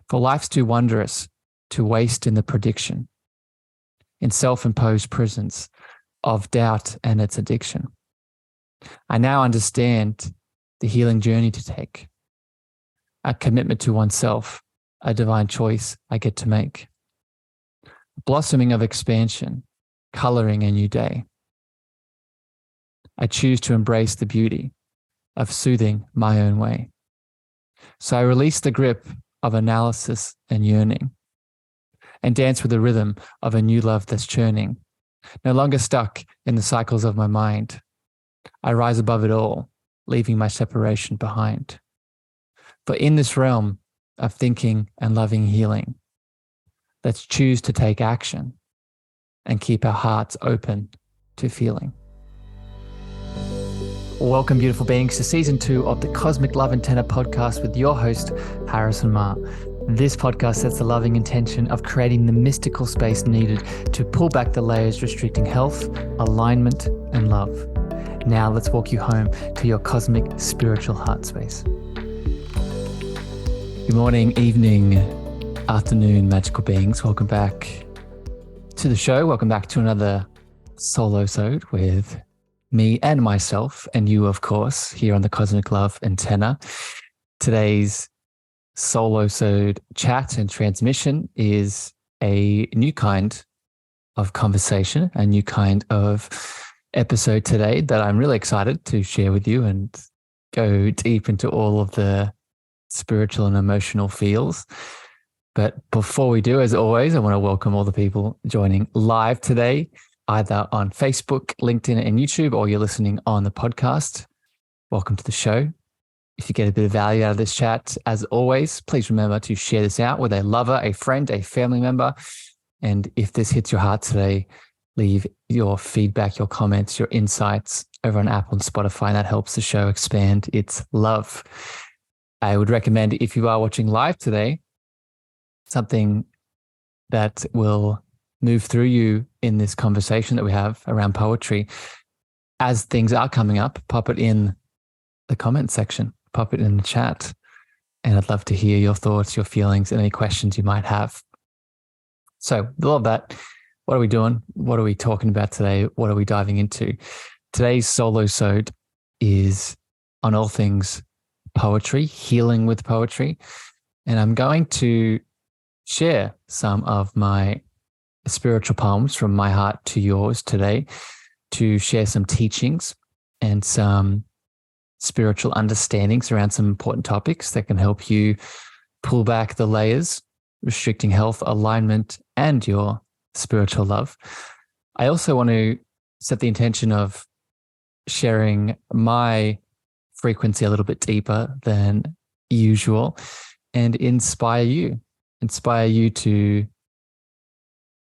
For life's too wondrous to waste in the prediction, in self-imposed prisons of doubt and its addiction. I now understand the healing journey to take, a commitment to oneself, a divine choice I get to make, blossoming of expansion, coloring a new day. I choose to embrace the beauty of soothing my own way. So I release the grip of analysis and yearning and dance with the rhythm of a new love that's churning, no longer stuck in the cycles of my mind. I rise above it all, leaving my separation behind. For in this realm of thinking and loving healing, let's choose to take action and keep our hearts open to feeling. Welcome, beautiful beings, to season 2 of the Cosmic Love Antenna podcast with your host, Harrison Ma. This podcast sets the loving intention of creating the mystical space needed to pull back the layers restricting health, alignment, and love. Now let's walk you home to your cosmic spiritual heart space. Good morning, evening, afternoon, magical beings. Welcome back to the show. Welcome back to another solo-sode with me and myself, and you, of course, here on the Cosmic Love Antenna. Today's solo-sode chat and transmission is a new kind of conversation, a new kind of episode today that I'm really excited to share with you and go deep into all of the spiritual and emotional feels. But before we do, as always, I want to welcome all the people joining live today, either on Facebook, LinkedIn, and YouTube, or you're listening on the podcast. Welcome to the show. If you get a bit of value out of this chat, as always, please remember to share this out with a lover, a friend, a family member. And if this hits your heart today, leave your feedback, your comments, your insights over on Apple and Spotify. That helps the show expand its love. I would recommend, if you are watching live today, something that will move through you in this conversation that we have around poetry. As things are coming up, pop it in the comment section, pop it in the chat. And I'd love to hear your thoughts, your feelings, and any questions you might have. So with all of that, what are we doing? What are we talking about today? What are we diving into? Today's solo-sode is on all things poetry, healing with poetry. And I'm going to share some of my spiritual poems from my heart to yours today, to share some teachings and some spiritual understandings around some important topics that can help you pull back the layers, restricting health, alignment, and your spiritual love. I also want to set the intention of sharing my frequency a little bit deeper than usual and inspire you to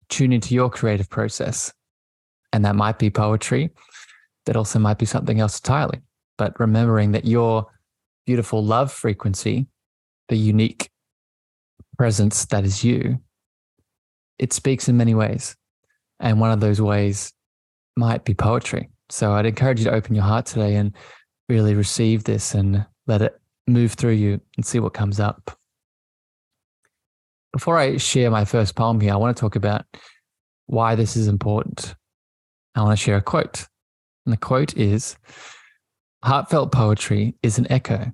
tune into your creative process. And that might be poetry. That also might be something else entirely. But remembering that your beautiful love frequency, the unique presence that is you, it speaks in many ways. And one of those ways might be poetry. So I'd encourage you to open your heart today and really receive this and let it move through you and see what comes up. Before I share my first poem here, I want to talk about why this is important. I want to share a quote. And the quote is, "Heartfelt poetry is an echo,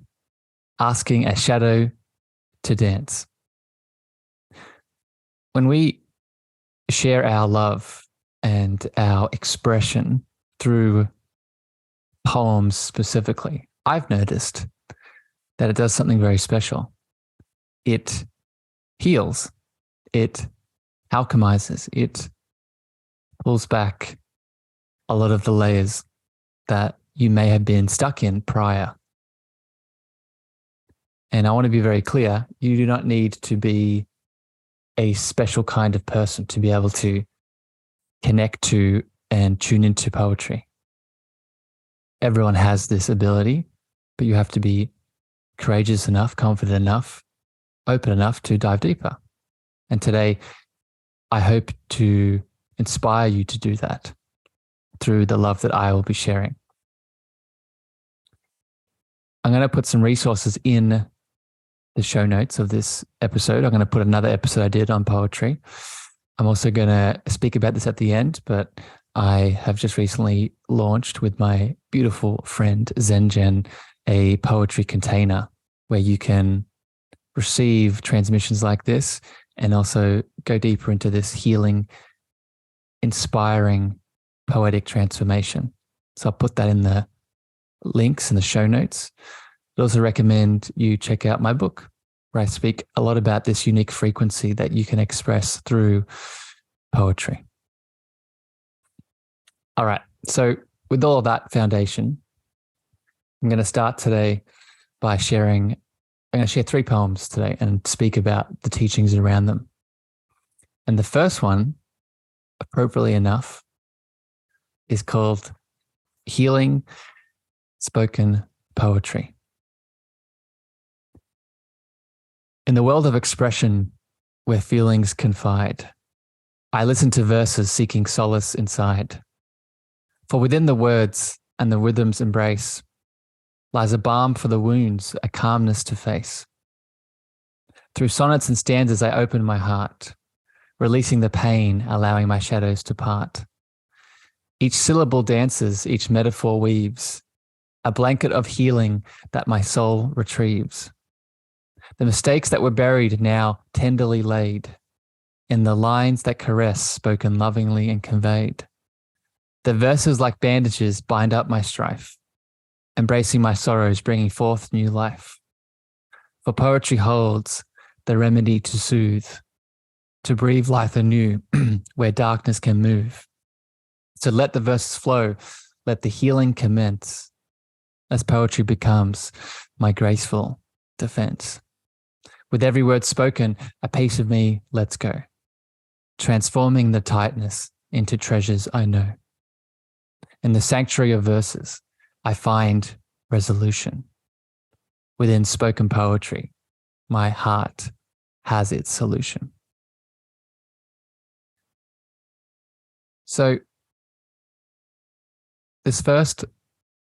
asking a shadow to dance." When we share our love and our expression through poems specifically, I've noticed that it does something very special. It heals, it alchemizes, it pulls back a lot of the layers that you may have been stuck in prior. And I want to be very clear, you do not need to be a special kind of person to be able to connect to and tune into poetry. Everyone has this ability, but you have to be courageous enough, confident enough, open enough to dive deeper. And today, I hope to inspire you to do that through the love that I will be sharing. I'm going to put some resources in the show notes of this episode. I'm going to put another episode I did on poetry. I'm also going to speak about this at the end, but I have just recently launched with my beautiful friend ZenGen a poetry container where you can receive transmissions like this and also go deeper into this healing, inspiring, poetic transformation. So I'll put that in the links in the show notes. I'd also recommend you check out my book, where I speak a lot about this unique frequency that you can express through poetry. All right. So with all of that foundation, I'm going to start today by I'm going to share 3 poems today and speak about the teachings around them. And the first one, appropriately enough, is called Healing Spoken Poetry. In the world of expression where feelings confide, I listen to verses seeking solace inside. For within the words and the rhythm's embrace lies a balm for the wounds, a calmness to face. Through sonnets and stanzas I open my heart, releasing the pain, allowing my shadows to part. Each syllable dances, each metaphor weaves, a blanket of healing that my soul retrieves. The mistakes that were buried now tenderly laid, in the lines that caress spoken lovingly and conveyed. The verses like bandages bind up my strife, embracing my sorrows, bringing forth new life. For poetry holds the remedy to soothe, to breathe life anew where darkness can move. So let the verses flow, let the healing commence, as poetry becomes my graceful defense. With every word spoken, a piece of me lets go, transforming the tightness into treasures I know. In the sanctuary of verses, I find resolution. Within spoken poetry, my heart has its solution. So this first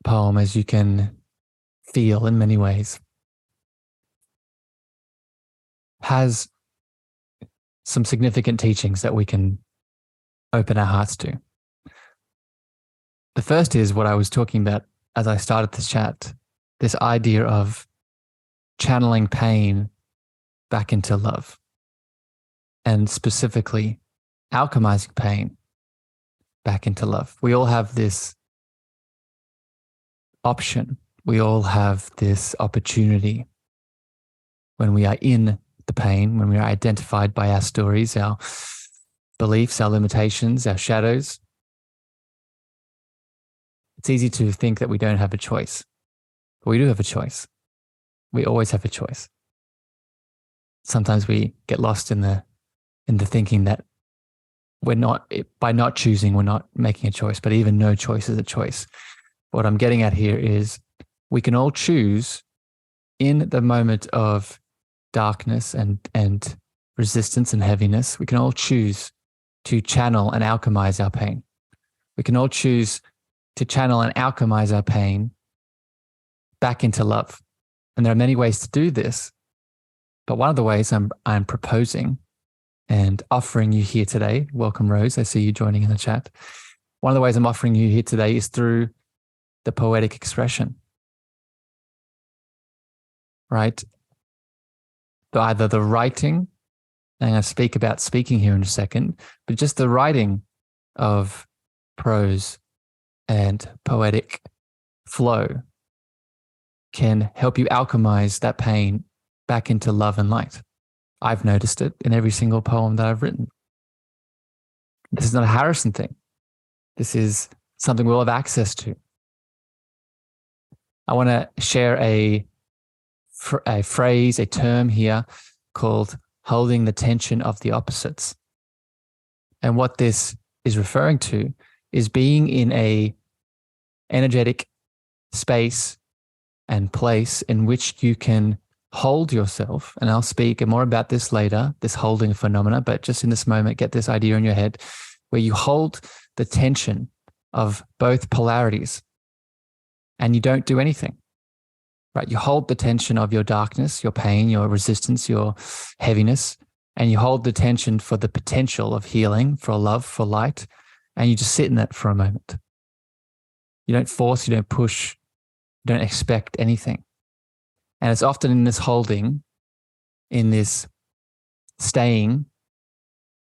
poem, as you can feel in many ways, has some significant teachings that we can open our hearts to. The first is what I was talking about as I started this chat, this idea of channeling pain back into love, and specifically alchemizing pain back into love. We all have this option. We all have this opportunity when we are in the pain, when we are identified by our stories, our beliefs, our limitations, our shadows. It's easy to think that we don't have a choice, but we do have a choice. We always have a choice. Sometimes we get lost in the thinking that by not choosing, we're not making a choice, but even no choice is a choice. What I'm getting at here is we can all choose in the moment of darkness and resistance and heaviness. We can all choose to channel and alchemize our pain. We can all choose to channel and alchemize our pain back into love. And there are many ways to do this, but one of the ways I'm proposing and offering you here today, welcome Rose, I see you joining in the chat. One of the ways I'm offering you here today is through the poetic expression, right? Either the writing, and I'm going to speak about speaking here in a second, but just the writing of prose and poetic flow can help you alchemize that pain back into love and light. I've noticed it in every single poem that I've written. This is not a Harrison thing. This is something we'll have access to. I want to share a phrase, a term here called holding the tension of the opposites. And what this is referring to is being in a energetic space and place in which you can hold yourself. And I'll speak more about this later, this holding phenomena, but just in this moment, get this idea in your head where you hold the tension of both polarities and you don't do anything. right? You hold the tension of your darkness, your pain, your resistance, your heaviness, and you hold the tension for the potential of healing, for love, for light, and you just sit in that for a moment. You don't force, you don't push, you don't expect anything. And it's often in this holding, in this staying,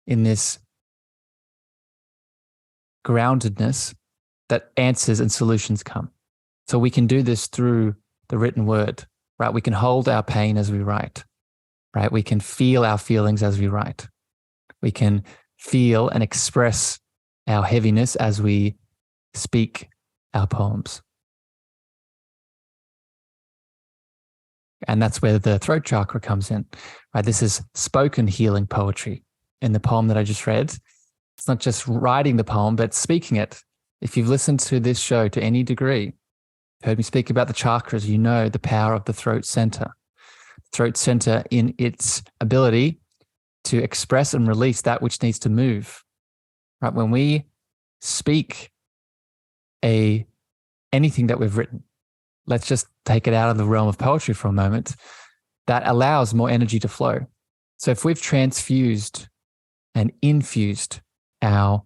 in this groundedness that answers and solutions come. So we can do this through the written word, right? We can hold our pain as we write, right? We can feel our feelings as we write. We can feel and express our heaviness as we speak our poems. And that's where the throat chakra comes in, right? This is spoken healing poetry. In the poem that I just read, it's not just writing the poem, but speaking it. If you've listened to this show to any degree, heard me speak about the chakras, you know the power of the throat center. Throat center in its ability to express and release that which needs to move. Right? When we speak anything that we've written, let's just take it out of the realm of poetry for a moment, that allows more energy to flow. So if we've transfused and infused our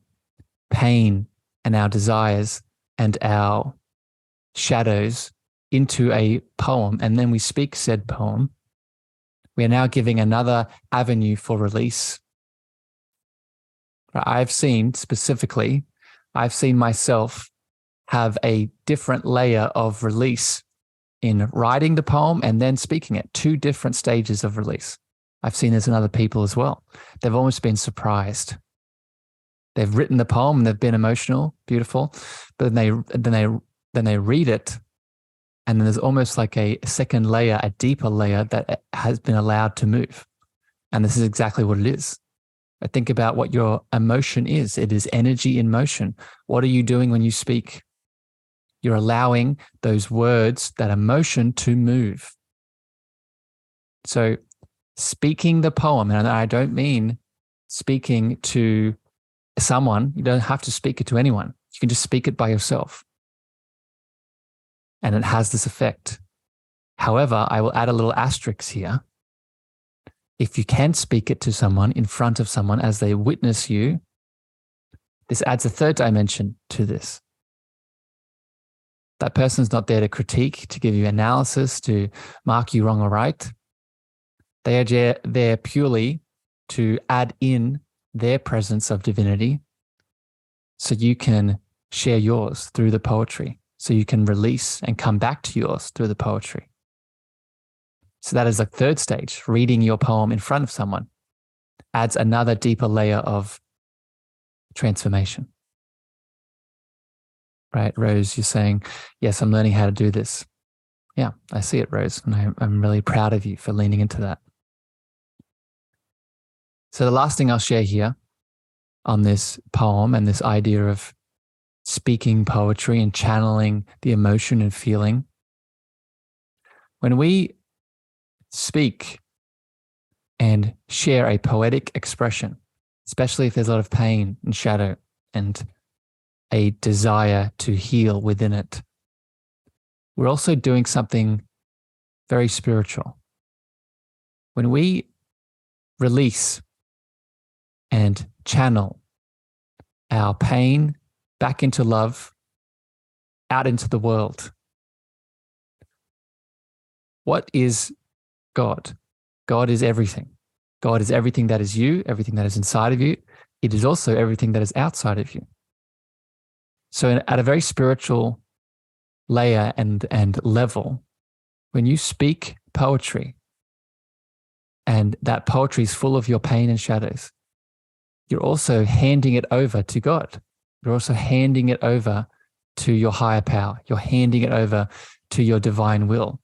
pain and our desires and our shadows into a poem, and then we speak said poem, we are now giving another avenue for release. I've seen myself have a different layer of release in writing the poem and then speaking it, 2 different stages of release. I've seen this in other people as well. They've almost been surprised. They've written the poem and they've been emotional, beautiful, but then they read it, and then there's almost like a second layer, a deeper layer that has been allowed to move. And this is exactly what it is. Think about what your emotion is. It is energy in motion. What are you doing when you speak? You're allowing those words, that emotion, to move. So speaking the poem, and I don't mean speaking to someone. You don't have to speak it to anyone. You can just speak it by yourself. And it has this effect. However, I will add a little asterisk here. If you can speak it to someone, in front of someone, as they witness you, this adds a 3rd dimension to this. That person's not there to critique, to give you analysis, to mark you wrong or right. They are there purely to add in their presence of divinity so you can share yours through the poetry, so you can release and come back to yours through the poetry. So that is the 3rd stage. Reading your poem in front of someone adds another deeper layer of transformation. Right, Rose, you're saying, yes, I'm learning how to do this. Yeah, I see it, Rose, and I'm really proud of you for leaning into that. So the last thing I'll share here on this poem and this idea of speaking poetry and channeling the emotion and feeling, when we speak and share a poetic expression, especially if there's a lot of pain and shadow and a desire to heal within it, we're also doing something very spiritual. When we release and channel our pain back into love, out into the world, what is God? God is everything. God is everything that is you, everything that is inside of you. It is also everything that is outside of you. So at a very spiritual layer and level, when you speak poetry and that poetry is full of your pain and shadows, you're also handing it over to God. You're also handing it over to your higher power. You're handing it over to your divine will.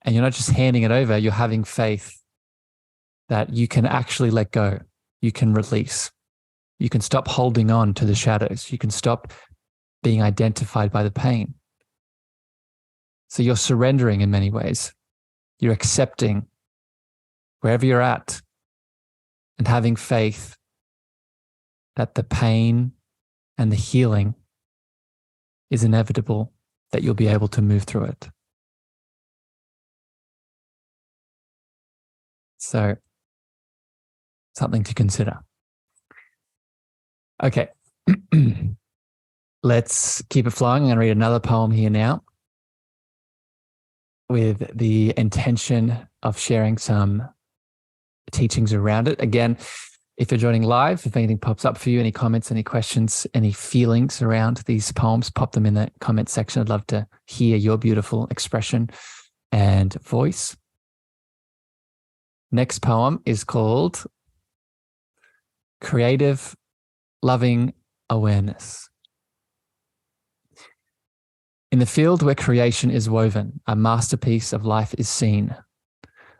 And you're not just handing it over, you're having faith that you can actually let go. You can release. You can stop holding on to the shadows. You can stop being identified by the pain. So you're surrendering in many ways. You're accepting wherever you're at and having faith that the pain and the healing is inevitable, that you'll be able to move through it. So something to consider. Okay. Let's keep it flowing. I'm going to read another poem here now with the intention of sharing some teachings around it. Again, if you're joining live, if anything pops up for you, any comments, any questions, any feelings around these poems, pop them in the comment section. I'd love to hear your beautiful expression and voice. Next poem is called Creative Loving Awareness. In the field where creation is woven, a masterpiece of life is seen,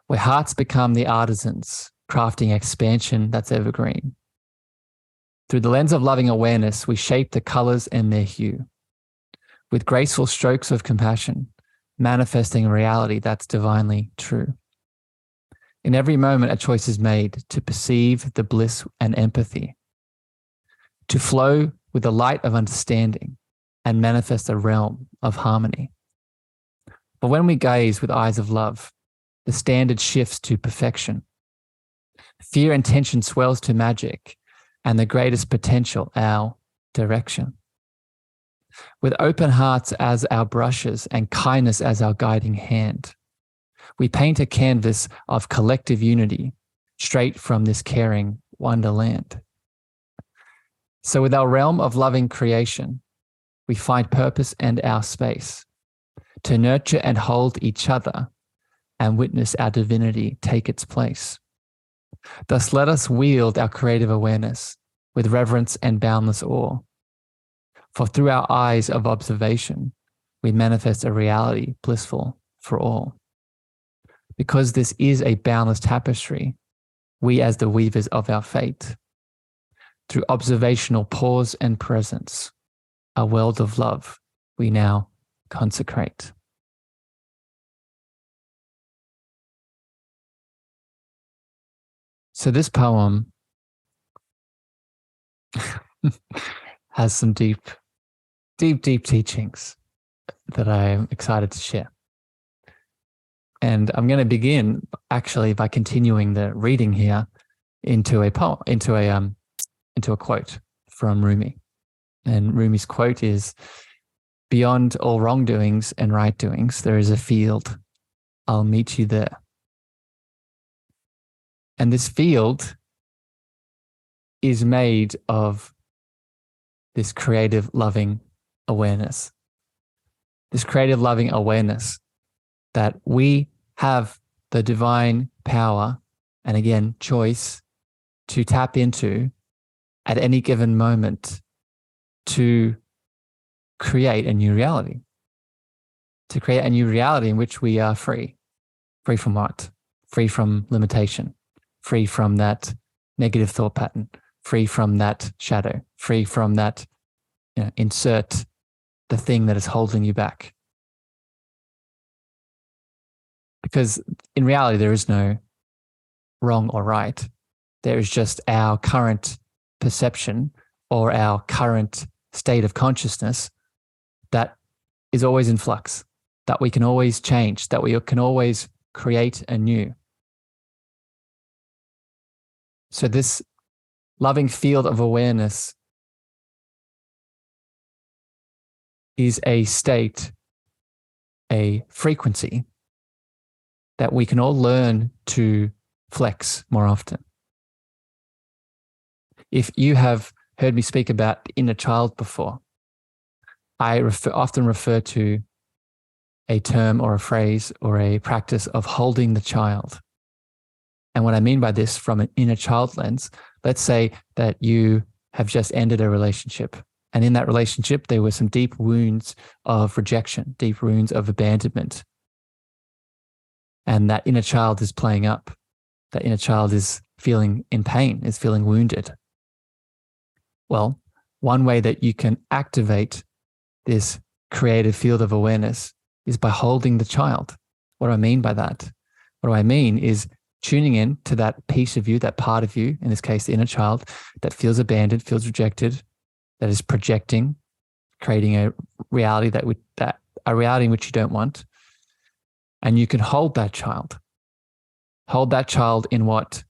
where hearts become the artisans, crafting expansion that's evergreen. Through the lens of loving awareness, we shape the colors and their hue, with graceful strokes of compassion, manifesting a reality that's divinely true. In every moment, a choice is made to perceive the bliss and empathy, to flow with the light of understanding and manifest a realm of harmony. But when we gaze with eyes of love, the standard shifts to perfection. Fear and tension swells to magic, and the greatest potential, our direction. With open hearts as our brushes and kindness as our guiding hand, we paint a canvas of collective unity straight from this caring wonderland. So with our realm of loving creation, we find purpose and our space to nurture and hold each other and witness our divinity take its place. Thus, let us wield our creative awareness with reverence and boundless awe. For through our eyes of observation, we manifest a reality blissful for all. Because this is a boundless tapestry, we as the weavers of our fate, through observational pause and presence, a world of love we now consecrate. So this poem has some deep teachings that I'm excited to share. And I'm going to begin actually by continuing the reading here into a poem, into a quote from Rumi. And Rumi's quote is, "Beyond all wrongdoings and right doings, there is a field. I'll meet you there." And this field is made of this creative, loving awareness. This creative, loving awareness that we have the divine power and, again, choice to tap into at any given moment to create a new reality. To create a new reality in which we are free. Free from what? Free from limitation. Free from that negative thought pattern. Free from that shadow. Free from that, insert the thing that is holding you back. Because in reality, there is no wrong or right. There is just our current perception or our current state of consciousness that is always in flux, that we can always change, that we can always create anew. So this loving field of awareness is a state, a frequency that we can all learn to flex more often. If you have heard me speak about inner child before, I often refer to a term or a phrase or a practice of holding the child. And what I mean by this from an inner child lens, let's say that you have just ended a relationship. And in that relationship, there were some deep wounds of rejection, deep wounds of abandonment. And that inner child is playing up. That inner child is feeling in pain, is feeling wounded. Well, one way that you can activate this creative field of awareness is by holding the child. What do I mean by that? What do I mean is tuning in to that piece of you, that part of you, in this case, the inner child, that feels abandoned, feels rejected, that is projecting, creating a reality a reality in which you don't want. And you can hold that child. Hold that child in what?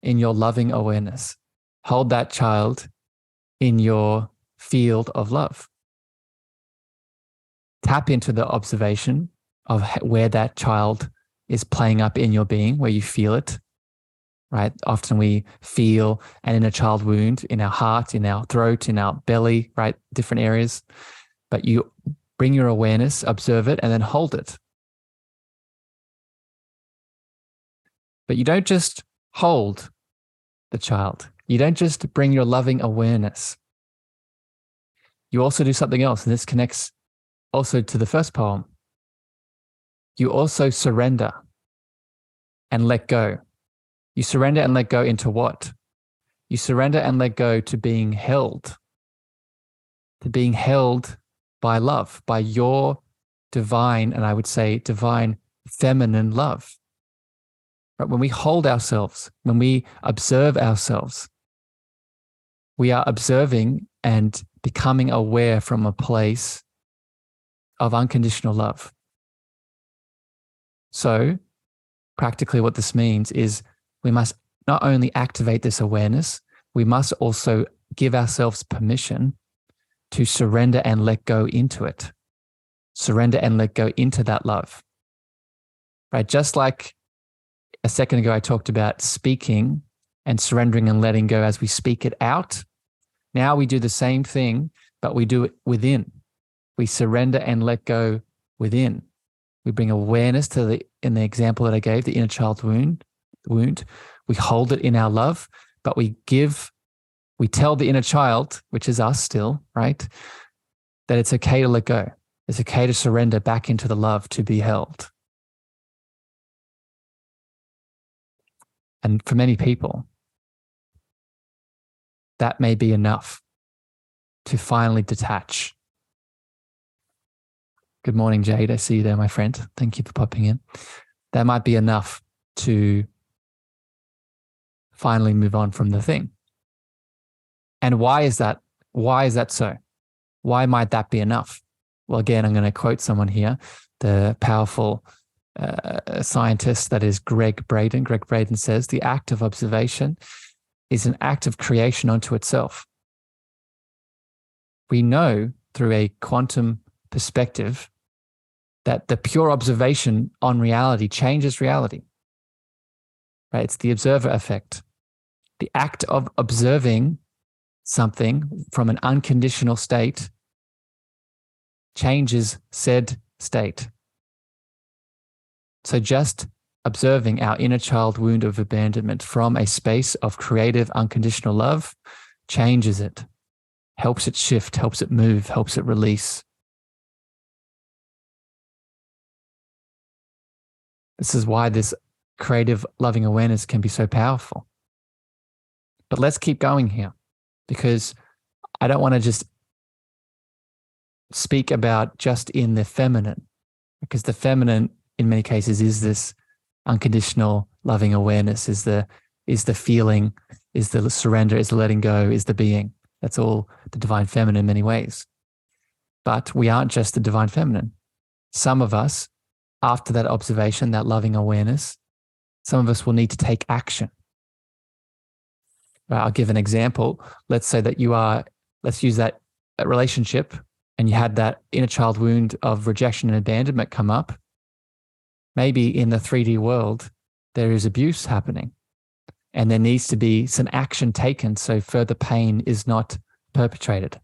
In your loving awareness. Hold that child in your field of love. Tap into the observation of where that child is playing up in your being, where you feel it, right? Often we feel an inner child wound in our heart, in our throat, in our belly, right? Different areas. But you bring your awareness, observe it, and then hold it. But you don't just hold the child. You don't just bring your loving awareness. You also do something else, and this connects also to the first poem. You also surrender and let go. You surrender and let go into what? You surrender and let go to being held by love, by your divine, and I would say divine feminine love. Right? When we hold ourselves, when we observe ourselves, we are observing and becoming aware from a place of unconditional love. So practically what this means is we must not only activate this awareness, we must also give ourselves permission to surrender and let go into it. Surrender and let go into that love. Right? Just like a second ago, I talked about speaking and surrendering and letting go as we speak it out. Now we do the same thing, but we do it within. We surrender and let go within. We bring awareness to in the example that I gave, the inner child wound. We hold it in our love, but we tell the inner child, which is us still, right, that it's okay to let go. It's okay to surrender back into the love to be held. And for many people, that may be enough to finally detach. Good morning, Jade. I see you there, my friend. Thank you for popping in. That might be enough to finally move on from the thing. And why is that? Why is that so? Why might that be enough? Well, again, I'm going to quote someone here, the powerful scientist that is Greg Braden. Greg Braden says, the act of observation is an act of creation unto itself. We know through a quantum perspective that the pure observation on reality changes reality. Right? It's the observer effect. The act of observing something from an unconditional state changes said state. So just observing our inner child wound of abandonment from a space of creative unconditional love changes it, helps it shift, helps it move, helps it release. This is why this creative loving awareness can be so powerful. But let's keep going here, because I don't want to just speak about just in the feminine, because the feminine in many cases is this unconditional loving awareness, is the feeling, is the surrender, is the letting go, is the being. That's all the divine feminine in many ways. But we aren't just the divine feminine. Some of us, after that observation, that loving awareness, some of us will need to take action. Right, I'll give an example. Let's say that let's use that relationship, and you had that inner child wound of rejection and abandonment come up. Maybe in the 3D world, there is abuse happening, and there needs to be some action taken so further pain is not perpetrated.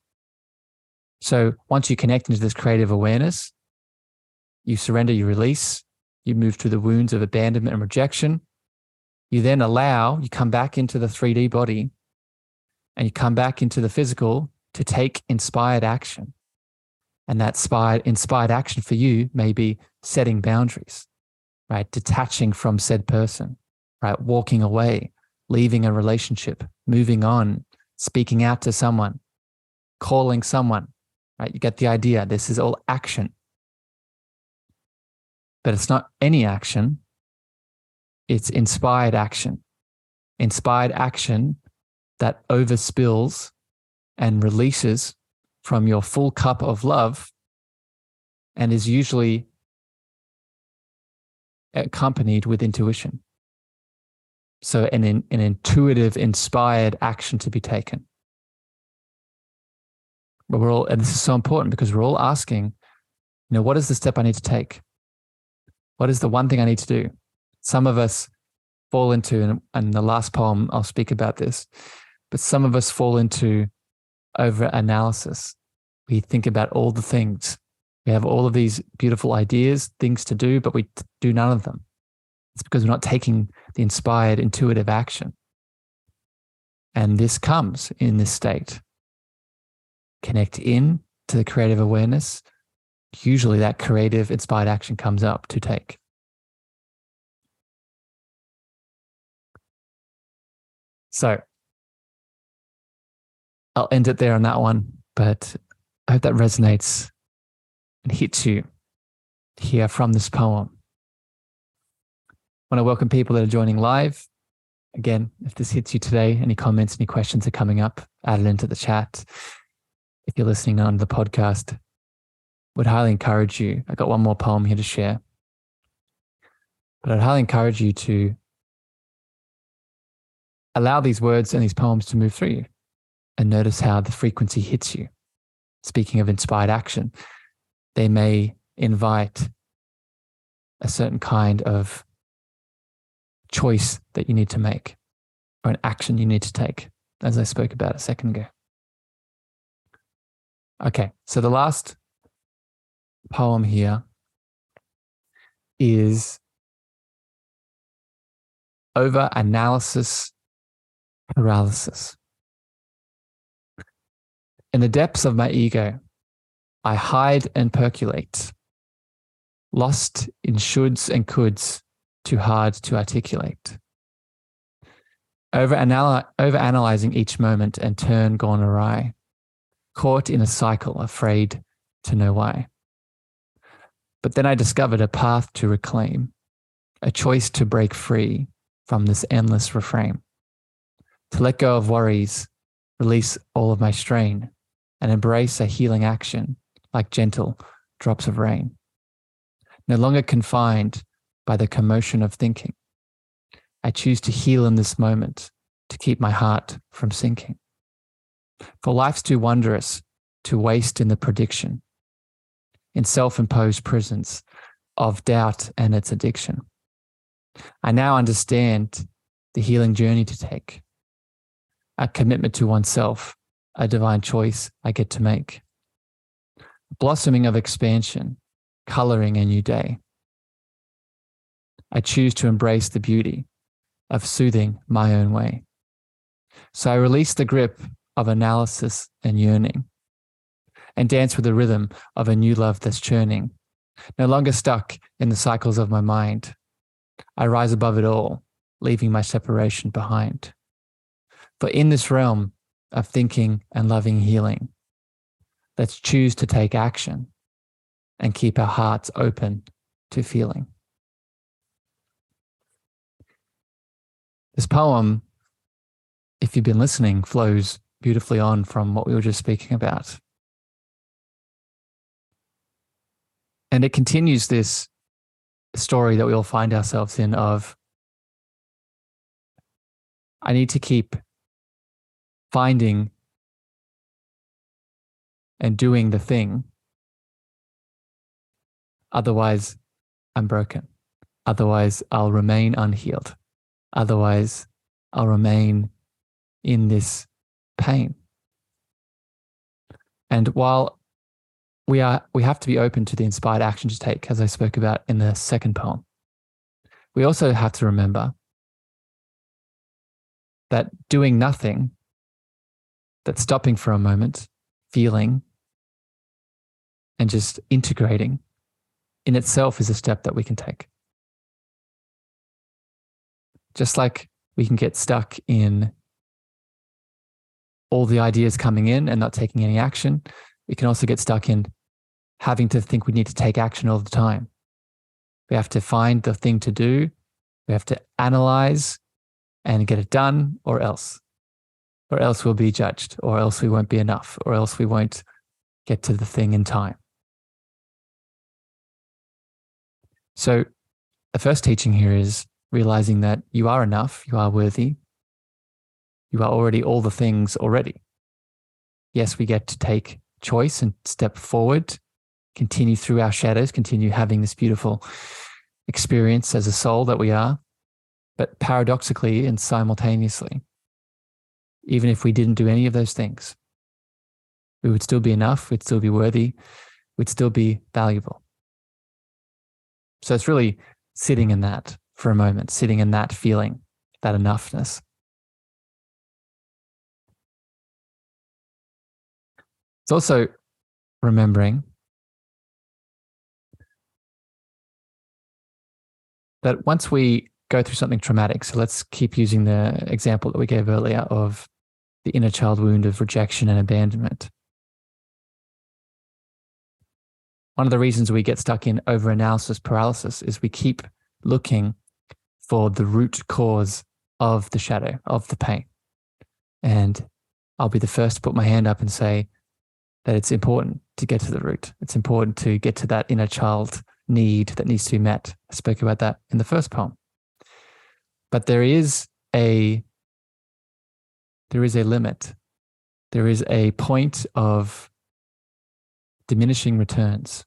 So once you connect into this creative awareness, you surrender, you release, you move through the wounds of abandonment and rejection. You then you come back into the 3D body, and you come back into the physical to take inspired action. And that inspired action for you may be setting boundaries, right? Detaching from said person, right? Walking away, leaving a relationship, moving on, speaking out to someone, calling someone, right? You get the idea. This is all action. But it's not any action. It's inspired action. Inspired action that overspills and releases from your full cup of love, and is usually accompanied with intuition. So an intuitive, inspired action to be taken. But we're all, and this is so important because we're all asking, what is the step I need to take? What is the one thing I need to do? Some of us fall into, and the last poem, I'll speak about this, but some of us fall into over-analysis. We think about all the things. We have all of these beautiful ideas, things to do, but we do none of them. It's because we're not taking the inspired, intuitive action. And this comes in this state. Connect in to the creative awareness. Usually that creative, inspired action comes up to take. So I'll end it there on that one, but I hope that resonates and hits you here from this poem. I want to welcome people that are joining live. Again, if this hits you today, any comments, any questions are coming up, add it into the chat. If you're listening on the podcast, would highly encourage you. I got one more poem here to share, but I'd highly encourage you to allow these words and these poems to move through you and notice how the frequency hits you. Speaking of inspired action, they may invite a certain kind of choice that you need to make or an action you need to take, as I spoke about a second ago. Okay, so the last poem here is Over-Analysis Paralysis. In the depths of my ego, I hide and percolate, lost in shoulds and coulds, too hard to articulate. Over-analyzing each moment and turn gone awry, caught in a cycle, afraid to know why. But then I discovered a path to reclaim, a choice to break free from this endless refrain, to let go of worries, release all of my strain, and embrace a healing action like gentle drops of rain. No longer confined by the commotion of thinking, I choose to heal in this moment to keep my heart from sinking. For life's too wondrous to waste in the prediction, in self-imposed prisons of doubt and its addiction. I now understand the healing journey to take, a commitment to oneself, a divine choice I get to make. Blossoming of expansion, coloring a new day. I choose to embrace the beauty of soothing my own way. So I release the grip of analysis and yearning and dance with the rhythm of a new love that's churning. No longer stuck in the cycles of my mind, I rise above it all, leaving my separation behind. For in this realm of thinking and loving healing, let's choose to take action and keep our hearts open to feeling. This poem, if you've been listening, flows beautifully on from what we were just speaking about. And it continues this story that we all find ourselves in of, I need to keep finding and doing the thing. Otherwise, I'm broken. Otherwise, I'll remain unhealed. Otherwise, I'll remain in this pain. And while we have to be open to the inspired action to take, as I spoke about in the second poem, we also have to remember that doing nothing, that stopping for a moment, feeling, and just integrating in itself is a step that we can take. Just like we can get stuck in all the ideas coming in and not taking any action, we can also get stuck in having to think we need to take action all the time. We have to find the thing to do. We have to analyze and get it done, or else we'll be judged, or else we won't be enough, or else we won't get to the thing in time. So the first teaching here is realizing that you are enough, you are worthy, you are already all the things already. Yes, we get to take choice and step forward, continue through our shadows, continue having this beautiful experience as a soul that we are. But paradoxically and simultaneously, even if we didn't do any of those things, we would still be enough, we'd still be worthy, we'd still be valuable. So it's really sitting in that for a moment, sitting in that feeling, that enoughness. It's also remembering that once we go through something traumatic, so let's keep using the example that we gave earlier of the inner child wound of rejection and abandonment. One of the reasons we get stuck in over-analysis paralysis is we keep looking for the root cause of the shadow, of the pain. And I'll be the first to put my hand up and say that it's important to get to the root. It's important to get to that inner child need that needs to be met. I spoke about that in the first poem. But there is a limit. There is a point of diminishing returns.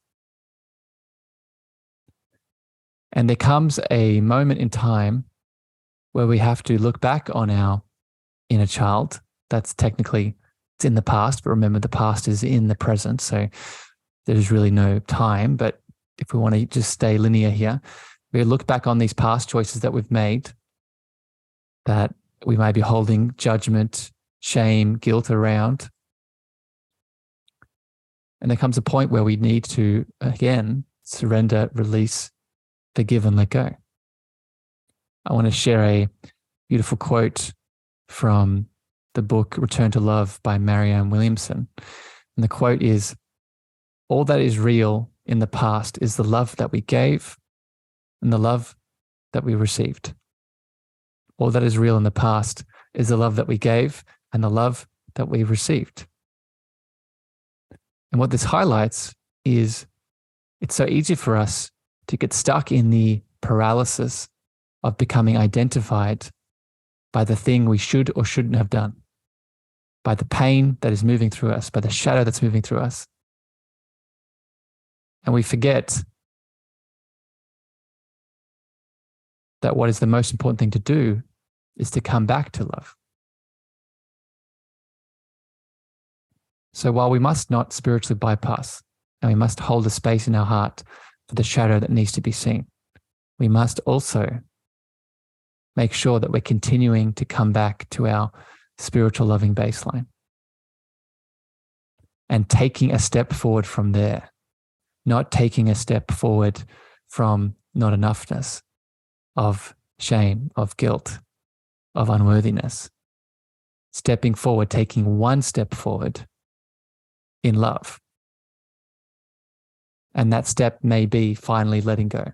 And there comes a moment in time where we have to look back on our inner child. That's technically, it's in the past, but remember the past is in the present. So there's really no time. But if we want to just stay linear here, we look back on these past choices that we've made that we may be holding judgment, shame, guilt around. And there comes a point where we need to, again, surrender, release, forgive, and let go. I want to share a beautiful quote from the book Return to Love by Marianne Williamson. And the quote is, "All that is real in the past is the love that we gave and the love that we received." All that is real in the past is the love that we gave and the love that we received. And what this highlights is it's so easy for us to get stuck in the paralysis of becoming identified by the thing we should or shouldn't have done, by the pain that is moving through us, by the shadow that's moving through us. And we forget that what is the most important thing to do is to come back to love. So while we must not spiritually bypass, and we must hold a space in our heart for the shadow that needs to be seen, we must also make sure that we're continuing to come back to our spiritual loving baseline and taking a step forward from there, not taking a step forward from not enoughness, of shame, of guilt, of unworthiness. Stepping forward, taking one step forward in love. And that step may be finally letting go,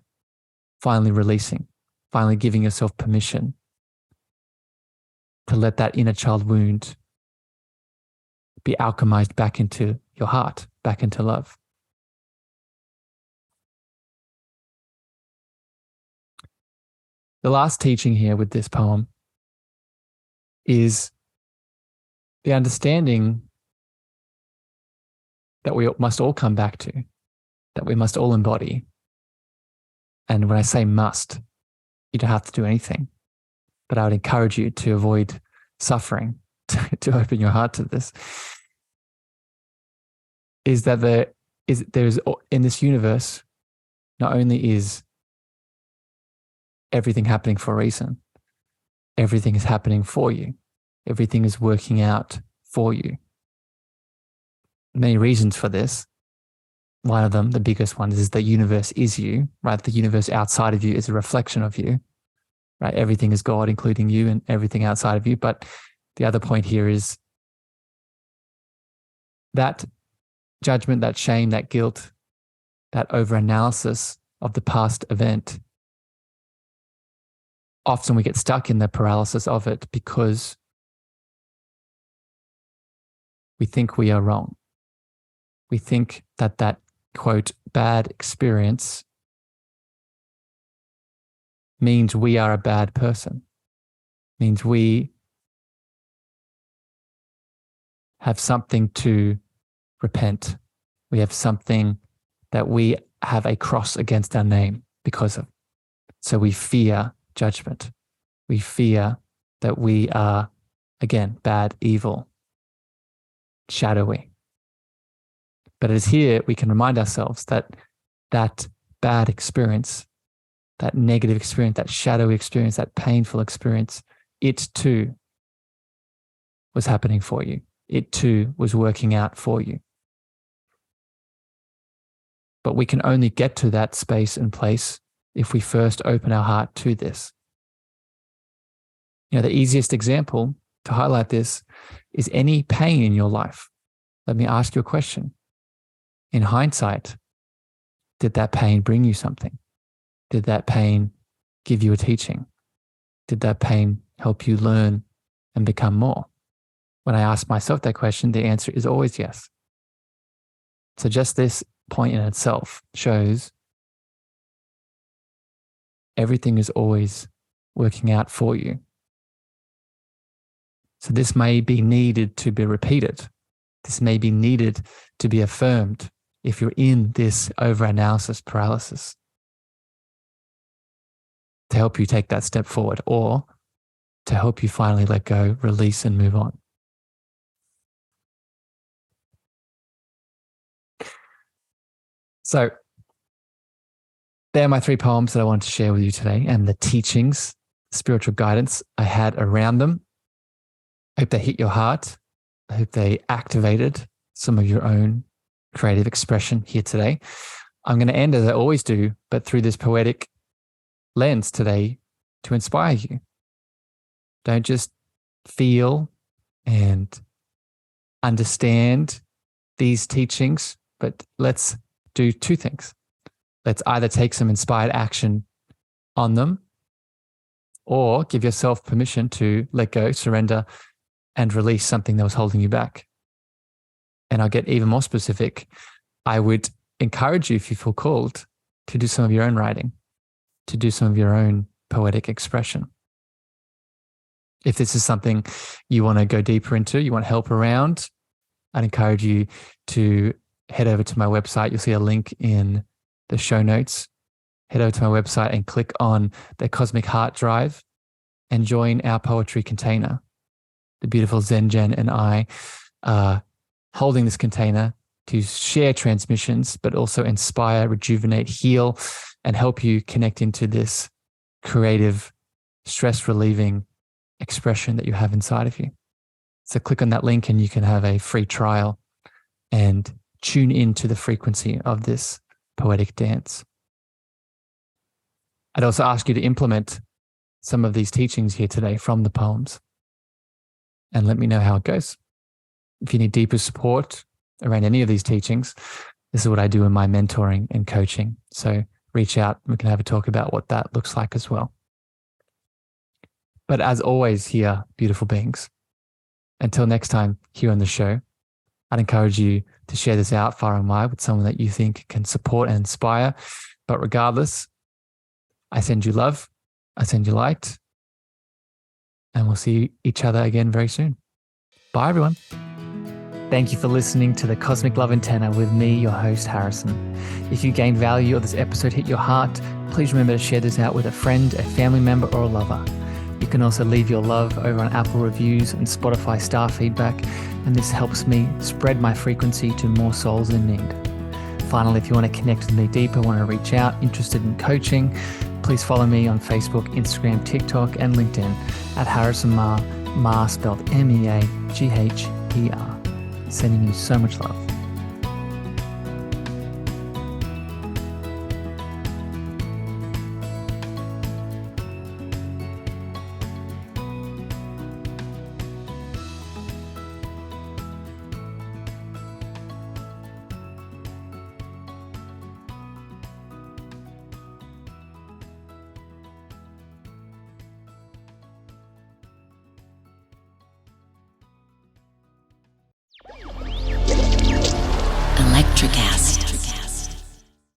finally releasing, finally giving yourself permission to let that inner child wound be alchemized back into your heart, back into love. The last teaching here with this poem is the understanding that we must all come back to, that we must all embody. And when I say must, you don't have to do anything, but I would encourage you to avoid suffering, to open your heart to this, is that there's in this universe, not only is everything happening for a reason, everything is happening for you. Everything is working out for you. Many reasons for this. One of them, the biggest one, is the universe is you, right? The universe outside of you is a reflection of you, right? Everything is God, including you, and everything outside of you. But the other point here is that judgment, that shame, that guilt, that overanalysis of the past event, often we get stuck in the paralysis of it because we think we are wrong. We think that quote, bad experience means we are a bad person, means we have something to repent. We have something that we have a cross against our name because of. So we fear judgment. We fear that we are, again, bad, evil, shadowy. But it is here we can remind ourselves that that bad experience, that negative experience, that shadowy experience, that painful experience, it too was happening for you. It too was working out for you. But we can only get to that space and place if we first open our heart to this. The easiest example to highlight this is any pain in your life. Let me ask you a question. In hindsight, did that pain bring you something? Did that pain give you a teaching? Did that pain help you learn and become more? When I ask myself that question, the answer is always yes. So just this point in itself shows everything is always working out for you. So this may be needed to be repeated. This may be needed to be affirmed if you're in this over-analysis paralysis, to help you take that step forward or to help you finally let go, release, and move on. So they're my 3 poems that I wanted to share with you today, and the teachings, spiritual guidance I had around them. I hope they hit your heart. I hope they activated some of your own creative expression here today. I'm going to end as I always do, but through this poetic lens today to inspire you. Don't just feel and understand these teachings, but let's do 2 things. Let's either take some inspired action on them or give yourself permission to let go, surrender, and release something that was holding you back. And I'll get even more specific. I would encourage you, if you feel called, to do some of your own writing, to do some of your own poetic expression. If this is something you want to go deeper into, you want help around, I'd encourage you to head over to my website. You'll see a link in the show notes. Head over to my website and click on the Cosmic Heart Drive and join our poetry container. The beautiful Zen Jen and I are holding this container to share transmissions, but also inspire, rejuvenate, heal, and help you connect into this creative, stress-relieving expression that you have inside of you. So click on that link and you can have a free trial and tune into the frequency of this poetic dance. I'd also ask you to implement some of these teachings here today from the poems and let me know how it goes. If you need deeper support around any of these teachings, this is what I do in my mentoring and coaching. So reach out and we can have a talk about what that looks like as well. But as always here, beautiful beings, until next time here on the show, I'd encourage you to share this out far and wide with someone that you think can support and inspire. But regardless, I send you love, I send you light, and we'll see each other again very soon. Bye, everyone. Thank you for listening to the Cosmic Love Antenna with me, your host, Harrison. If you gained value or this episode hit your heart, please remember to share this out with a friend, a family member, or a lover. You can also leave your love over on Apple reviews and Spotify star feedback, and this helps me spread my frequency to more souls in need. Finally, if you want to connect with me deeper, want to reach out, interested in coaching, please follow me on Facebook, Instagram, TikTok, and LinkedIn at Harrison Meagher, Meagher spelled Meagher. Sending you so much love. Electric acid.